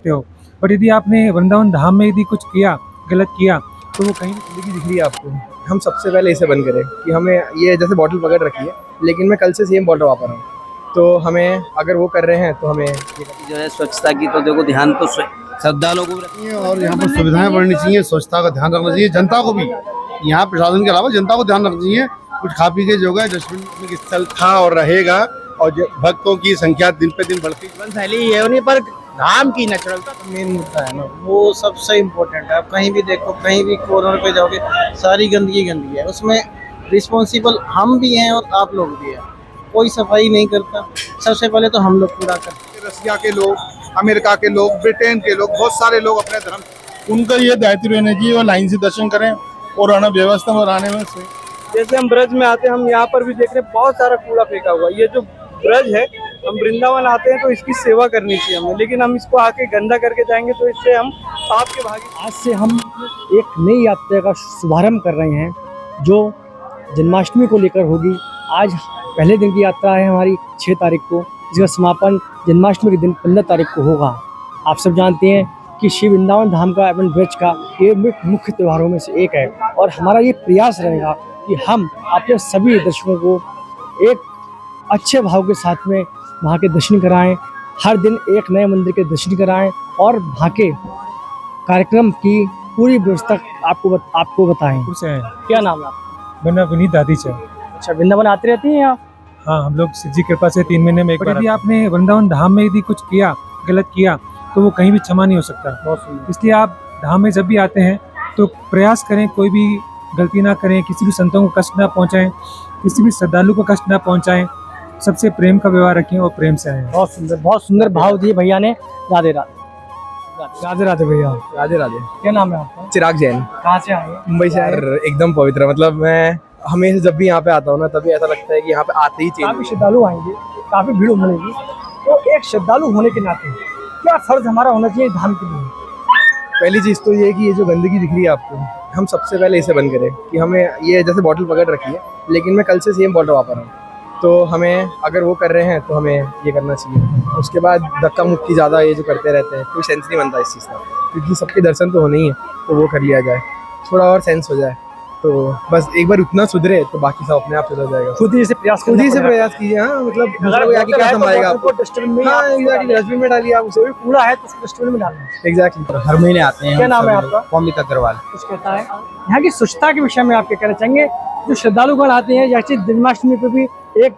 सकते हो। बट यदि आपने वृंदावन धाम में यदि कुछ किया, गलत किया, तो वो कहीं भी जिंदगी दिख रही है आपको। हम सबसे पहले इसे बंद करें कि हमें ये जैसे बॉटल पकड़ रखी है, लेकिन मैं कल से सेम बॉटल वापस रहा हूँ। तो हमें अगर वो कर रहे हैं तो हमें जो है स्वच्छता की तो देखो ध्यान तो श्रद्धालुओं को भी रखना चाहिए और यहाँ पर सुविधाएं बढ़नी चाहिए, स्वच्छता का ध्यान रखना चाहिए जनता को भी। यहाँ प्रशासन के अलावा जनता को ध्यान रखना चाहिए। कुछ खा पी के जो है डस्टबिन स्थल था और रहेगा, और भक्तों की संख्या दिन पे दिन बढ़ती जीवन शैली ये नहीं, पर धाम की नेचुरलता मेन मुद्दा है ना, वो सबसे इम्पोर्टेंट है। आप कहीं भी देखो, कहीं भी कॉर्नर पे जाओगे, सारी गंदगी गंदगी है। उसमें रिस्पॉन्सिबल हम भी हैं और आप लोग भी हैं। कोई सफाई नहीं करता, सबसे पहले तो हम लोग पूरा करते हैं। रसिया के लोग, अमेरिका के लोग, ब्रिटेन के लोग, बहुत सारे लोग अपने धर्म, उनका ये दायित्व रहना चाहिए और लाइन से दर्शन करें और आना व्यवस्था में आने में से। जैसे हम ब्रज में आते हैं, हम यहाँ पर भी देख रहे हैं बहुत सारा कूड़ा फेंका हुआ। ये जो ब्रज है, हम वृंदावन आते हैं तो इसकी सेवा करनी चाहिए हमें, लेकिन हम इसको आके गंदा करके जाएंगे तो इससे हम पाप के भागी। आज से हम एक नई यात्रा का शुभारंभ कर रहे हैं जो जन्माष्टमी को लेकर होगी। आज पहले दिन की यात्रा है हमारी 6 तारीख को, जिसका समापन जन्माष्टमी के दिन 15 तारीख को होगा। आप सब जानते हैं कि श्री वृंदावन धाम का एवं ब्रज का ये मुख्य त्योहारों में से एक है, और हमारा ये प्रयास रहेगा कि हम अपने सभी दर्शकों को एक अच्छे भाव के साथ में वहाँ के दर्शन कराएं, हर दिन एक नए मंदिर के दर्शन कराएं और वहाँ के कार्यक्रम की पूरी व्यवस्था आपको बताएं। खुश हैं। क्या नाम है आपका? वरना विनीत दादी से। अच्छा, वृंदावन आते रहती हैं आप? हाँ, हम लोग शिव जी कृपा से 3 महीने में एक बार। यदि आपने वृंदावन धाम में यदि कुछ किया, गलत किया, तो वो कहीं भी क्षमा नहीं हो सकता। इसलिए आप धाम में जब भी आते हैं तो प्रयास करें कोई भी गलती ना करें, किसी भी संतों को कष्ट ना पहुंचाएं, किसी भी श्रद्धालु को कष्ट ना पहुंचाएं, सबसे प्रेम का व्यवहार रखें और प्रेम से आए। बहुत सुंदर भाव दिए भैया ने। राधे राधे। राधे राधे भैया। राधे राधे। क्या नाम है आपका? चिराग जैन, कहाँ से आए हैं? मुंबई से। एकदम पवित्र, मतलब मैं हमेशा जब भी यहाँ पे आता हूँ ना, तभी ऐसा लगता है कि यहाँ पे आते ही काफी श्रद्धालु आएंगे, काफी भीड़ उमड़ेगी, तो एक श्रद्धालु होने के नाते क्या फर्ज हमारा होना चाहिए धाम के लिए? पहली चीज तो ये कि ये जो गंदगी दिख रही है आपको, हम सबसे पहले इसे बंद करें कि हमें ये जैसे बॉटल पकड़ रखी है, लेकिन मैं कल से सेम बॉटल वापस रहा हूँ। तो हमें अगर वो कर रहे हैं तो हमें ये करना चाहिए। उसके बाद धक्का मुक्की ज़्यादा ये जो करते रहते हैं, कोई सेंस नहीं बनता इस चीज़ का, क्योंकि सबके दर्शन तो होने ही है, तो वो कर लिया जाए, थोड़ा और सेंस हो जाए, तो बस एक बार उतना सुधरे तो बाकी सब अपने आप सुधर जाएगा। खुद ही से प्रयास कीजिए। हाँ, मतलब दूसरों को आगे क्या संभालेगा आपको। डस्टबिन में, हाँ, एग्जैक्टली, डस्टबिन में डालिए आप उसे। कूड़ा है तो उसको डस्टबिन में डालना। एग्जैक्टली। हर महीने आते हैं। क्या नाम है आपका? अमित अग्रवाल। कुछ कहता है यहाँ की स्वच्छता के विषय में आप क्या कहना चाहेंगे? जो श्रद्धालुगण आते हैं, जैसे जन्माष्टमी पे भी एक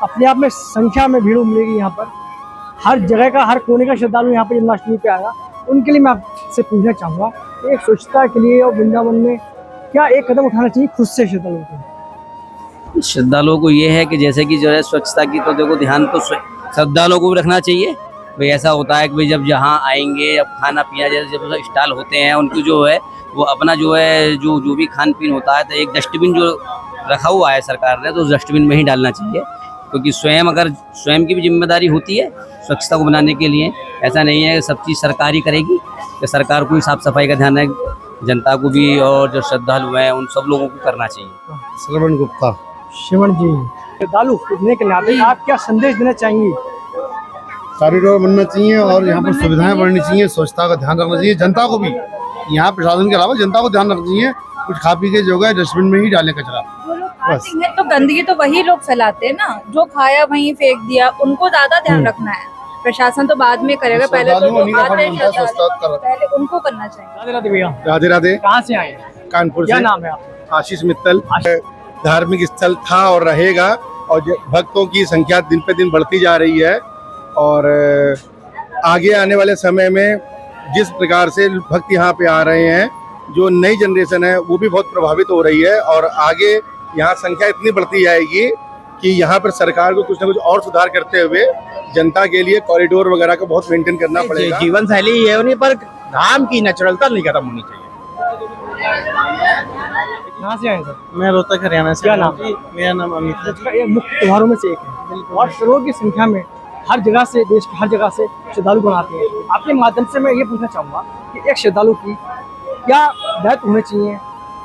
अपने आप में संख्या में भीड़ उमड़ेगी। यहाँ पर हर जगह का, हर कोने का श्रद्धालु यहाँ पर जन्माष्टमी पे आएगा। उनके लिए मैं आपसे पूछना चाहूँगा कि एक स्वच्छता के लिए और वृंदावन में क्या एक कदम उठाना चाहिए खुद से श्रद्धालुओं को? श्रद्धालुओं को ये है कि जैसे कि जो है स्वच्छता की तो देखो ध्यान तो श्रद्धालुओं को भी रखना चाहिए। भाई ऐसा होता है कि भाई जब जहाँ आएंगे, अब खाना पीना जैसे जब स्टॉल होते हैं, उनकी जो है वो अपना जो है जो भी खान पीन होता है, तो एक डस्टबिन जो रखा हुआ है सरकार ने, तो उस डस्टबिन में ही डालना चाहिए, क्योंकि स्वयं की भी जिम्मेदारी होती है स्वच्छता को बनाने के लिए। ऐसा नहीं है सब चीज़ सरकार ही करेगी, कि सरकार को ही साफ सफाई का ध्यान है, जनता को भी और जो श्रद्धालु हैं उन सब लोगों को करना चाहिए। श्रवण गुप्ता। श्रवण जी, श्रद्धालु होने के नाते आप क्या संदेश देना चाहेंगे? कॉरिडोर बनना चाहिए और यहाँ पर सुविधाएं बढ़नी चाहिए, स्वच्छता का ध्यान रखना चाहिए जनता को भी। यहाँ प्रशासन के अलावा जनता को ध्यान रखना चाहिए। कुछ खा पी के जो है डस्टबिन में ही डालें कचरा। वो लोग खाते हैं तो गंदगी तो वही लोग फैलाते हैं ना, जो खाया वहीं फेंक दिया, उनको ज्यादा ध्यान रखना है। प्रशासन तो बाद में करेगा, पहले तो जो आते हैं पहले उनको करना चाहिए। राधे राधे भैया। राधे राधे। कहाँ से आए? कानपुर से। क्या नाम है आपका? आशीष मित्तल। धार्मिक स्थल था और रहेगा, और भक्तों की संख्या दिन पे दिन बढ़ती जा रही है, और आगे आने वाले समय में जिस प्रकार से भक्त यहाँ पे आ रहे हैं, जो नई जनरेशन है वो भी बहुत प्रभावित हो रही है, और आगे यहाँ संख्या इतनी बढ़ती जाएगी कि यहाँ पर सरकार को कुछ ना कुछ और सुधार करते हुए जनता के लिए कॉरिडोर वगैरह को बहुत मेंटेन करना पड़ेगा। जीवन शैली ये नहीं, पर धाम की नेचुरलता नहीं खत्म होनी चाहिए। कहाँ से आए सर? मैं रोहतक हरियाणा से। क्या नाम? मेरा नाम अमित है। इसका ये मुख्य त्योहारों में से एक है, और करोड़ की संख्या में हर जगह से, देश के हर जगह से श्रद्धालु बनाते हैं। आपके माध्यम से मैं ये पूछना चाहूँगा कि एक श्रद्धालु की क्या दायित्व होने चाहिए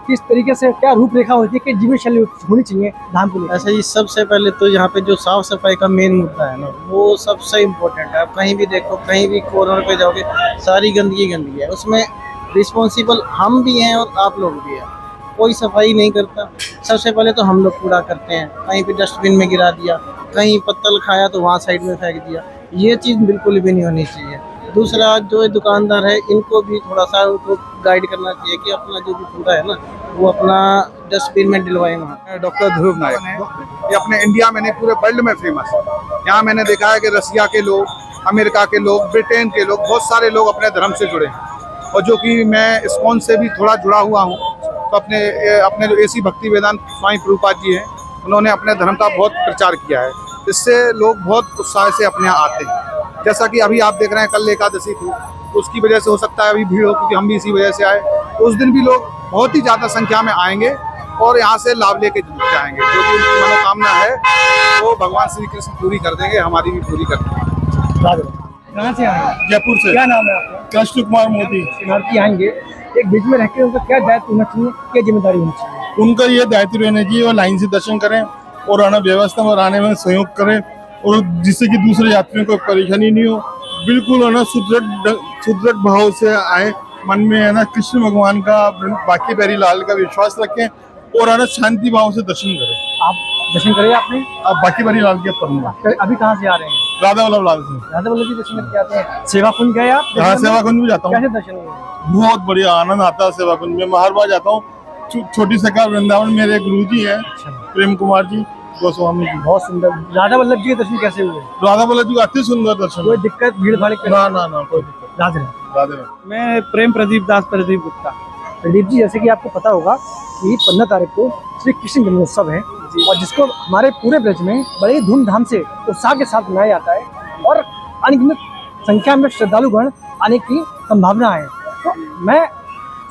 किस तरीके से क्या रूपरेखा होती है, कि जीवन शैली होनी चाहिए धाम को लेकर? ऐसा ही सबसे पहले तो यहाँ पे जो साफ सफाई का मेन मुद्दा है ना, वो सबसे इम्पोर्टेंट है। आप कहीं भी देखो, कहीं भी कॉर्नर पे जाओगे, सारी गंदगी गंदगी है। उसमें रिस्पॉन्सिबल हम भी हैं और आप लोग भी हैं। कोई सफाई नहीं करता। सबसे पहले तो हम लोग कूड़ा करते हैं, कहीं पे डस्टबिन में गिरा दिया, कहीं पत्तल खाया तो वहाँ साइड में फेंक दिया। ये चीज़ बिल्कुल भी नहीं होनी चाहिए। दूसरा, जो दुकानदार है, इनको भी थोड़ा सा उनको गाइड करना चाहिए कि अपना जो भी कूड़ा है ना, वो अपना डस्टबिन में डलवाएं वहाँ। डॉक्टर ध्रुव नायक, ये अपने इंडिया में नहीं पूरे वर्ल्ड में फेमस है। यहाँ मैंने देखा है कि रसिया के लोग, अमेरिका के लोग, ब्रिटेन के लोग, बहुत सारे लोग अपने धर्म से जुड़े हैं। और जो कि मैं इस्कॉन से भी थोड़ा जुड़ा हुआ हूँ, तो अपने जो एसी भक्ति वेदांत स्वामी प्रभुपाद जी हैं, उन्होंने अपने धर्म का बहुत प्रचार किया है। इससे लोग बहुत उत्साह से अपने यहाँ आते हैं। जैसा कि अभी आप देख रहे हैं, कल एकादशी थी, तो उसकी वजह से हो सकता है अभी भीड़ हो, क्योंकि हम भी इसी वजह से आए। तो उस दिन भी लोग बहुत ही ज़्यादा संख्या में आएंगे और यहाँ से लाभ लेके जाएंगे। जो भी उनकी मनोकामना है वो भगवान श्री कृष्ण पूरी कर देंगे, हमारी भी पूरी कर देंगे। कहाँ से आए? जयपुर से। क्या नाम है आपका? कृष्ण कुमार मोदी। शरणार्थी आएंगे, एक बीच में रहकर उनका क्या दायित्व होना चाहिए, क्या जिम्मेदारी होनी चाहिए? उनका ये दायित्व रहना चाहिए, वो लाइन से दर्शन करें और आना व्यवस्था में आने में सहयोग करें, और जिससे कि दूसरे यात्रियों को परेशानी नहीं हो। बिल्कुल है ना, सुदृढ़ भाव से आए, मन में है ना कृष्ण भगवान का, बाकी बैरी लाल का विश्वास रखें और है ना शांति भाव से दर्शन करें। आप दर्शन करें आपने? आप बाकी बैरी लाल के पर अभी कहाँ से आ रहे हैं? राधा वल्लभ लाल से। राधा वल्लभ जी दर्शन करके आते हैं। सेवा कुंज गए आप? हाँ, सेवा कुंज भी जाता हूँ। कैसे दर्शन हुए? बहुत बढ़िया आनंद आता है सेवा कुंज में। मैं हर बार जाता हूँ। छोटी सरकार वृंदावन मेरे गुरु जी हैं, प्रेम कुमार जी गोस्वामी जी। बहुत सुंदर। राधा वल्लभ जी के दर्शन कैसे हुए? राधा वल्लभ जी का अति सुंदर दर्शन। कोई दिक्कत भीड़ भाड़? ना कोई दिक्कत। राधे राधे। मैं प्रेम प्रदीप दास प्रदीप गुप्ता। प्रदीप जी, जैसे कि आपको पता होगा कि 15 तारीख को श्री कृष्ण जन्मोत्सव है, और जिसको हमारे पूरे ब्रज में बड़े धूमधाम से उत्साह के साथ मनाया जाता है, और अनगिनत संख्या में श्रद्धालुगण आने की संभावना है। तो मैं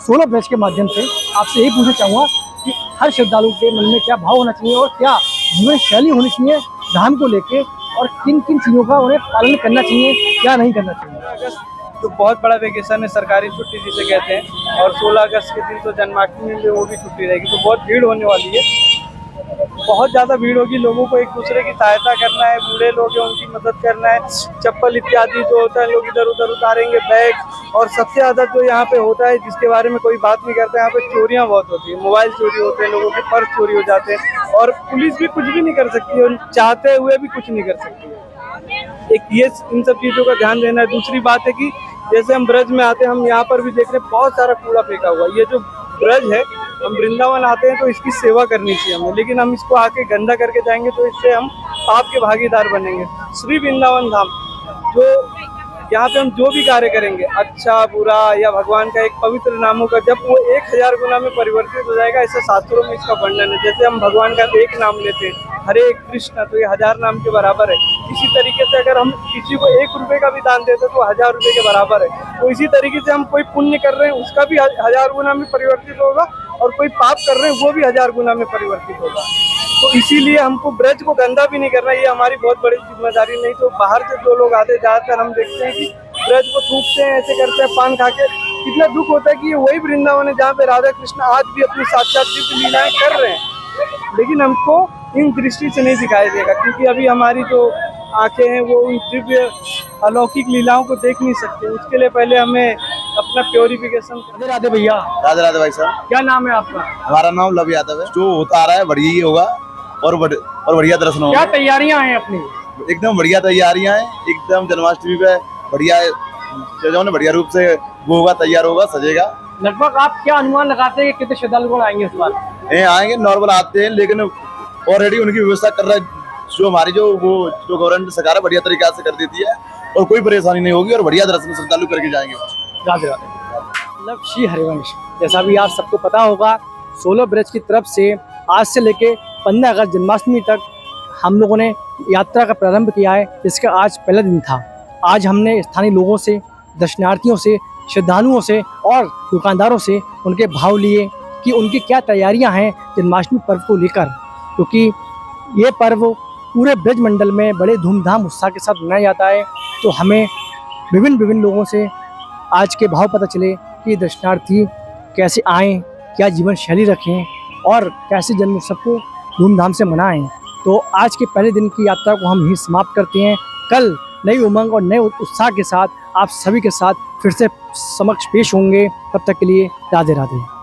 16 ब्रज के माध्यम से आपसे यही पूछना चाहूँगा कि हर श्रद्धालु के मन में क्या भाव होना चाहिए और क्या जीवन शैली होनी चाहिए धाम को लेके, और किन किन चीज़ों का उन्हें पालन करना चाहिए, क्या नहीं करना चाहिए। तो बहुत बड़ा वेकेशन है, सरकारी छुट्टी जिसे कहते हैं, और 16 अगस्त के दिन तो जन्माष्टमी में वो भी छुट्टी रहेगी। तो बहुत भीड़ होने वाली है, बहुत ज़्यादा भीड़ होगी। लोगों को एक दूसरे की सहायता करना है, बूढ़े लोग हैं उनकी मदद करना है, चप्पल इत्यादि जो होता है लोग इधर उधर उतारेंगे, बैग। और सबसे ज़्यादा जो यहाँ पे होता है, जिसके बारे में कोई बात नहीं करता, यहाँ पे चोरियाँ बहुत होती है। मोबाइल चोरी होते हैं, लोगों के पर्स चोरी हो जाते हैं, और पुलिस भी कुछ भी नहीं कर सकती है, चाहते हुए भी कुछ नहीं कर सकती है। एक ये इन सब चीज़ों का ध्यान देना है। दूसरी बात है कि जैसे हम ब्रज में आते हैं, हम यहाँ पर भी देख रहे हैं बहुत सारा कूड़ा फेंका हुआ। ये जो ब्रज है, हम वृंदावन आते हैं तो इसकी सेवा करनी चाहिए हमें, लेकिन हम इसको आके गंदा करके जाएंगे तो इससे हम पाप के भागीदार बनेंगे। श्री वृंदावन धाम, जो यहाँ पे हम जो भी कार्य करेंगे, अच्छा बुरा या भगवान का एक पवित्र नामों का जब वो 1000 गुना में परिवर्तित हो जाएगा, ऐसे शास्त्रों में इसका वर्णन है। जैसे हम भगवान का एक नाम लेते हैं, हरे कृष्ण, तो ये 1000 नाम के बराबर है। इसी तरीके से अगर हम किसी को 1 रुपये का भी दान देते तो 1000 रुपये के बराबर है। तो इसी तरीके से हम कोई पुण्य कर रहे हैं, उसका भी 1000 गुना में परिवर्तित होगा, और कोई पाप कर रहे हैं वो भी 1000 गुना में परिवर्तित होगा। तो इसीलिए हमको ब्रज को गंदा भी नहीं करना, ये हमारी बहुत बड़ी जिम्मेदारी। नहीं तो बाहर से जो लोग आते, ज़्यादातर हम देखते हैं कि ब्रज को थूकते हैं, ऐसे करते हैं पान खा के। कितना दुख होता है कि ये वही वृंदावन है जहाँ पे राधा कृष्ण आज भी अपनी साक्षात दिव्य लीलाएं कर रहे हैं, लेकिन हमको इन दृष्टि से नहीं दिखाई देगा, क्योंकि अभी हमारी जो आंखें हैं वो उन दिव्य अलौकिक लीलाओं को देख नहीं सकते। उसके लिए पहले हमें अपना प्योरिफिकेशन। राधे राधे भैया। राधे राधे भाई साहब। क्या नाम है आपका? हमारा नाम लव यादव है। जो होता आ रहा है बढ़िया ही होगा, और बढ़िया दर्शन होगा। क्या तैयारियां हैं अपनी? एकदम बढ़िया तैयारियां हैं, एकदम जन्माष्टमी पे बढ़िया ने बढ़िया रूप से वो होगा, तैयार होगा, सजेगा। लगभग आप क्या अनुमान लगाते हैं कि कितने श्रद्धालु आएंगे इस बार? आएंगे, नॉर्मल आते हैं, लेकिन ऑलरेडी उनकी व्यवस्था कर रहा है जो हमारी जो गवर्नमेंट सरकार है, बढ़िया तरीके से कर देती है, और कोई परेशानी नहीं होगी, और बढ़िया दर्शन श्रद्धालु करके जाएंगे। राधे राधे। मतलब श्री हरिवंश, जैसा भी आप सबको पता होगा, 16 ब्रज की तरफ से आज से लेके 15 अगस्त जन्माष्टमी तक हम लोगों ने यात्रा का प्रारंभ किया है, जिसका आज पहला दिन था। आज हमने स्थानीय लोगों से, दर्शनार्थियों से, श्रद्धालुओं से और दुकानदारों से उनके भाव लिए कि उनकी क्या तैयारियां हैं जन्माष्टमी पर्व को लेकर, क्योंकि ये पर्व पूरे ब्रज मंडल में बड़े धूमधाम उत्साह के साथ मनाया जाता है। तो हमें विभिन्न लोगों से आज के भाव पता चले कि दर्शनार्थी कैसे आएँ, क्या जीवन शैली रखें और कैसे जन्म उत्सव को धूमधाम से मनाएं। तो आज के पहले दिन की यात्रा को हम यहीं समाप्त करते हैं। कल नई उमंग और नए उत्साह के साथ आप सभी के साथ फिर से समक्ष पेश होंगे। तब तक के लिए राधे राधे।